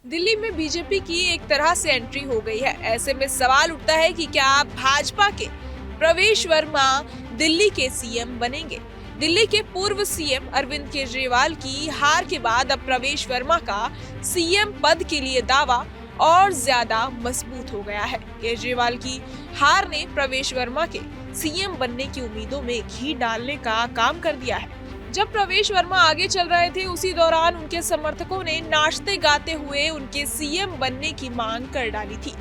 दिल्ली में बीजेपी की एक तरह से एंट्री हो गई है। ऐसे में सवाल उठता है कि क्या भाजपा के प्रवेश वर्मा दिल्ली के सीएम बनेंगे। दिल्ली के पूर्व सीएम अरविंद केजरीवाल की हार के बाद अब प्रवेश वर्मा का सीएम पद के लिए दावा और ज्यादा मजबूत हो गया है। केजरीवाल की हार ने प्रवेश वर्मा के सीएम बनने की उम्मीदों में घी डालने का काम कर दिया है। जब प्रवेश वर्मा आगे चल रहे थे, उसी दौरान उनके समर्थकों ने नाचते गाते हुए उनके सीएम बनने की मांग कर डाली थी।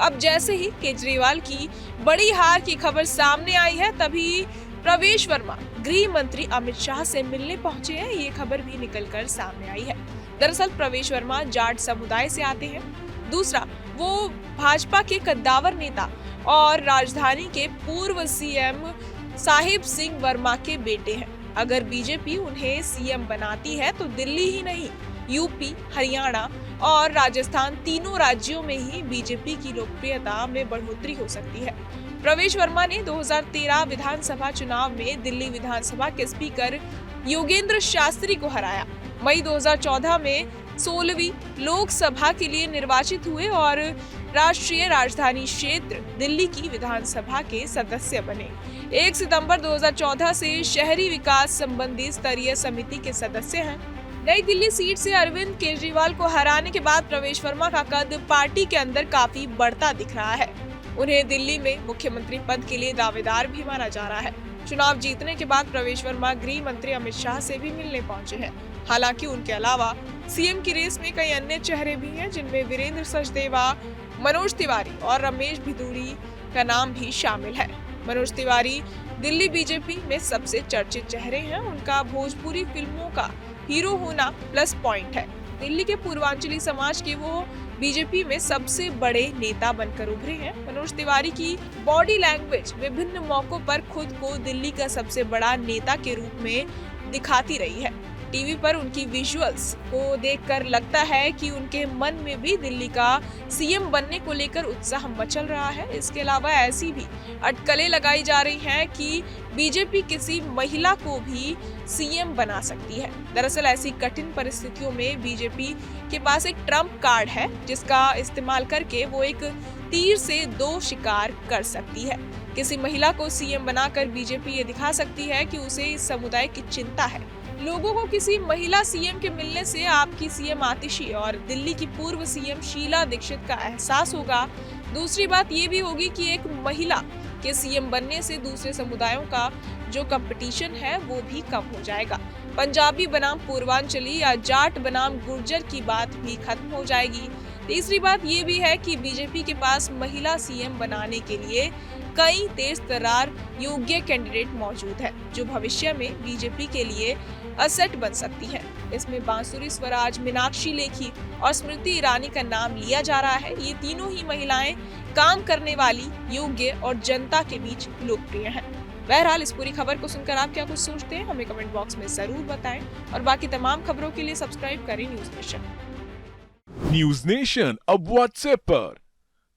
अब जैसे ही केजरीवाल की बड़ी हार की खबर सामने आई है, तभी प्रवेश वर्मा गृह मंत्री अमित शाह से मिलने पहुंचे हैं। ये खबर भी निकलकर सामने आई है। दरअसल प्रवेश वर्मा जाट समुदाय से आते हैं। दूसरा, वो भाजपा के कद्दावर नेता और राजधानी के पूर्व सीएम साहिब सिंह वर्मा के बेटे हैं। अगर बीजेपी उन्हें सीएम बनाती है तो दिल्ली ही नहीं, यूपी, हरियाणा और राजस्थान तीनों राज्यों में ही बीजेपी की लोकप्रियता में बढ़ोतरी हो सकती है। प्रवेश वर्मा ने 2013 विधानसभा चुनाव में दिल्ली विधानसभा के स्पीकर योगेंद्र शास्त्री को हराया। मई 2014 में 16वीं लोकसभा के लिए निर्वाचित हुए और राष्ट्रीय राजधानी क्षेत्र दिल्ली की विधानसभा के सदस्य बने। 1 सितंबर 2014 से शहरी विकास संबंधी स्तरीय समिति के सदस्य हैं। नई दिल्ली सीट से अरविंद केजरीवाल को हराने के बाद प्रवेश वर्मा का कद पार्टी के अंदर काफी बढ़ता दिख रहा है। उन्हें दिल्ली में मुख्यमंत्री पद के लिए दावेदार भी माना जा रहा है। चुनाव जीतने के बाद प्रवेश वर्मा गृह मंत्री अमित शाह से भी मिलने पहुंचे हैं। हालांकि उनके अलावा सीएम की रेस में कई अन्य चेहरे भी हैं, जिनमें वीरेंद्र सचदेवा, मनोज तिवारी और रमेश भिदुड़ी का नाम भी शामिल है। मनोज तिवारी दिल्ली बीजेपी में सबसे चर्चित चेहरे हैं। उनका भोजपुरी फिल्मों का हीरो होना प्लस पॉइंट है। दिल्ली के पूर्वांचली समाज के वो बीजेपी में सबसे बड़े नेता बनकर उभरे हैं। मनोज तिवारी की बॉडी लैंग्वेज विभिन्न मौकों पर खुद को दिल्ली का सबसे बड़ा नेता के रूप में दिखाती रही है। टीवी पर उनकी विजुअल्स को देखकर लगता है कि उनके मन में भी दिल्ली का सीएम बनने को लेकर उत्साह मचल रहा है। इसके अलावा ऐसी भी अटकलें लगाई जा रही हैं कि बीजेपी किसी महिला को भी सीएम बना सकती है। दरअसल ऐसी कठिन परिस्थितियों में बीजेपी के पास एक ट्रम्प कार्ड है, जिसका इस्तेमाल करके वो एक तीर से दो शिकार कर सकती है। किसी महिला को सीएम बनाकर बीजेपी ये दिखा सकती है कि उसे इस समुदाय की चिंता है। लोगों को किसी महिला सीएम के मिलने से आपकी सीएम आतिशी और दिल्ली की पूर्व सीएम शीला दीक्षित का एहसास होगा। दूसरी बात ये भी होगी कि एक महिला के सीएम बनने से दूसरे समुदायों का जो कंपटीशन है वो भी कम हो जाएगा। पंजाबी बनाम पूर्वांचली या जाट बनाम गुर्जर की बात भी खत्म हो जाएगी। तीसरी बात ये भी है कि बीजेपी के पास महिला सीएम बनाने के लिए कई तेज तर्रार योग्य कैंडिडेट मौजूद है, जो भविष्य में बीजेपी के लिए असेट बन सकती है। इसमें बांसुरी स्वराज, मीनाक्षी लेखी और स्मृति ईरानी का नाम लिया जा रहा है। ये तीनों ही महिलाएं काम करने वाली, योग्य और जनता के बीच लोकप्रिय हैं। बहरहाल इस पूरी खबर को सुनकर आप क्या कुछ सोचते हैं, हमें कमेंट बॉक्स में जरूर बताएं और बाकी तमाम खबरों के लिए सब्सक्राइब करें न्यूज नेशन। न्यूज नेशन अब व्हाट्सएप पर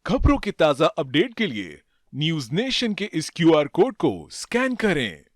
खबरों की ताजा अपडेट के लिए न्यूज नेशन के इस क्यूआर कोड को स्कैन करें।